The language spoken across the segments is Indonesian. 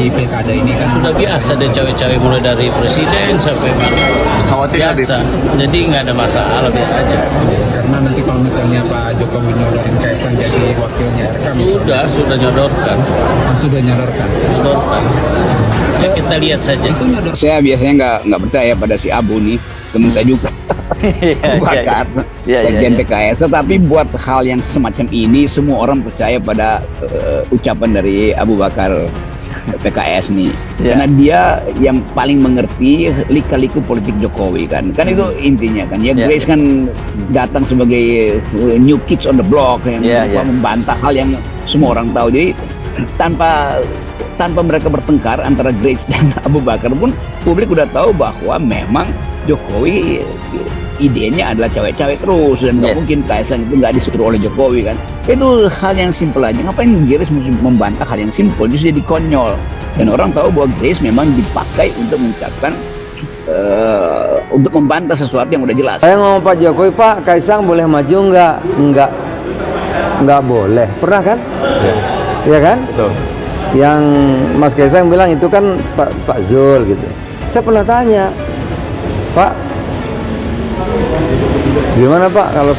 di pilkada ini kan? Sudah biasa deh cawe-cawe mulai dari presiden sampai biasa. Jadi nggak ada masalah, biar aja. Karena nanti kalau misalnya Pak Jokowi nyodorin Kaisang jadi wakilnya RK misalnya. Sudah nyodorkan. Sudah nyodorkan. Ya kita lihat saja. Itu nyodor. Saya biasanya nggak percaya pada si Abu nih, teman saya juga. Bakar bagian PKS, tetapi buat hal yang semacam ini semua orang percaya pada ucapan dari Abu Bakar PKS nih, karena dia yang paling mengerti lika-liku politik Jokowi kan itu intinya kan ya. Grace kan datang sebagai new kids on the block yang membantah hal yang semua orang tahu. Jadi tanpa mereka bertengkar antara Grace dan Abu Bakar pun publik udah tahu bahwa memang Jokowi idenya adalah cawe-cawe terus, dan nggak mungkin Kaisang itu nggak disuruh oleh Jokowi kan. Itu hal yang simpel aja. Ngapain Grace mesti membantah hal yang simpel, justru jadi konyol. Dan orang tahu bahwa Grace memang dipakai untuk mengucapkan untuk membantah sesuatu yang udah jelas. Saya ngomong Pak Jokowi, Pak Kaisang boleh maju nggak boleh. Pernah kan? Iya kan? Betul. Yang Mas Kaisang bilang itu kan Pak Zul gitu. Saya pernah tanya, Pak, gimana Pak kalau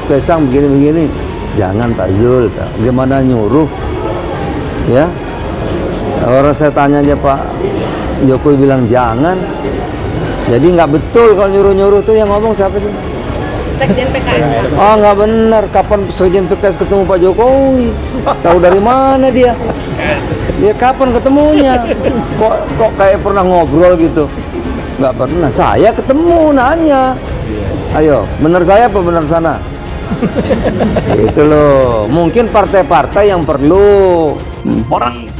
Kaisang begini-begini? Jangan Pak Zul, gimana nyuruh? Ya, orang saya tanya aja Pak Jokowi bilang jangan. Jadi nggak betul kalau nyuruh-nyuruh tuh yang ngomong siapa sih? Sekjen PKS. Oh nggak benar, kapan Sekjen PKS ketemu Pak Jokowi? Tahu dari mana dia? Dia kapan ketemunya? Kok kayak pernah ngobrol gitu? Nggak pernah. Saya ketemu nanya. Ayo, benar saya apa benar sana? Itu loh. Mungkin partai-partai yang perlu. Orang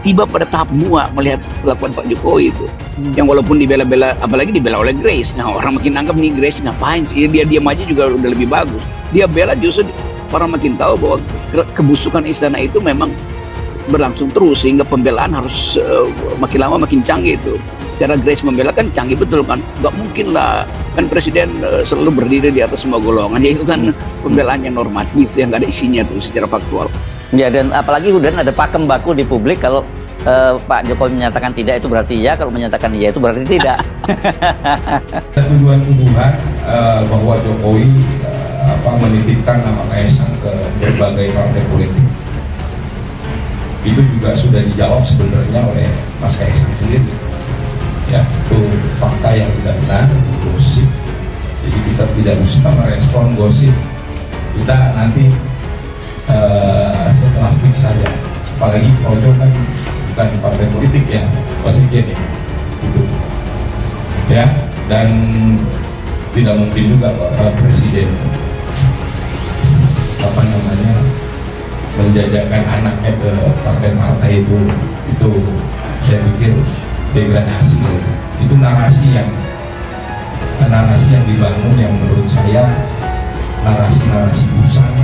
tiba pada tahap muak melihat kelakuan Pak Jokowi itu. Yang walaupun dibela-bela, apalagi dibela oleh Grace. Nah, orang makin anggap nih Grace ngapain sih? Dia diam aja juga udah lebih bagus. Dia bela justru orang makin tahu bahwa kebusukan istana itu memang berlangsung terus, sehingga pembelaan harus makin lama makin canggih itu. Cara Grace membela kan canggih betul kan, nggak mungkin lah kan presiden selalu berdiri di atas semua golongan, ya itu kan pembelaan yang normatif yang nggak ada isinya tuh secara faktual. Ya, dan apalagi udah ada pakem baku di publik kalau Pak Jokowi menyatakan tidak itu berarti ya, kalau menyatakan iya itu berarti tidak. Tuduhan-tuduhan bahwa Jokowi menitipkan nama Kaisang ke berbagai partai politik itu juga sudah dijawab sebenarnya oleh Mas Kaisang sendiri. Ya, itu fakta yang tidak benar, itu gosip. Jadi kita tidak bisa merespon gosip. Kita nanti setelah fix saja. Apalagi Projo kan bukan partai politik ya, pasti gini, gitu. Ya, dan tidak mungkin juga Pak Presiden menjajakan anaknya ke partai-partai itu saya pikir degradasi. Itu narasi yang dibangun yang menurut saya narasi usang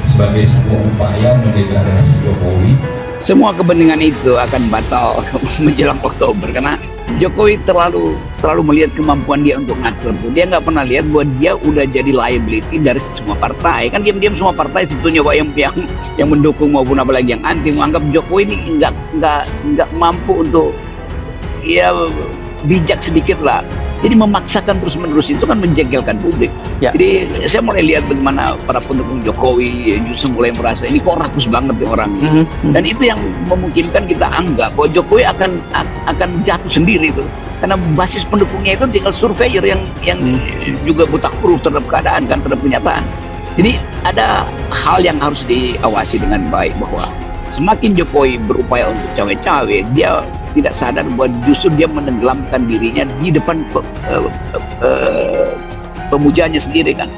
sebagai sebuah upaya mendegradasi Jokowi. Semua kepentingan itu akan batal menjelang Oktober karena Jokowi terlalu melihat kemampuan dia untuk ngatur tuh. Dia nggak pernah lihat bahwa dia udah jadi liability dari semua partai. Kan diam-diam semua partai sebetulnya Pak yang mendukung maupun apalagi yang anti menganggap Jokowi ini nggak mampu untuk ya bijak sedikit lah. Jadi memaksakan terus-menerus itu kan menjengkelkan publik. Ya. Jadi saya mulai lihat bagaimana para pendukung Jokowi justru mulai merasa ini kok rakus banget ya orangnya. Dan itu yang memungkinkan kita anggap bahwa Jokowi akan jatuh sendiri itu. Karena basis pendukungnya itu tinggal surveyor yang juga buta huruf terhadap keadaan kan, terhadap kenyataan. Jadi ada hal yang harus diawasi dengan baik bahwa semakin Jokowi berupaya untuk cawe-cawe, dia tidak sadar bahwa justru dia menenggelamkan dirinya di depan pemujanya sendiri kan.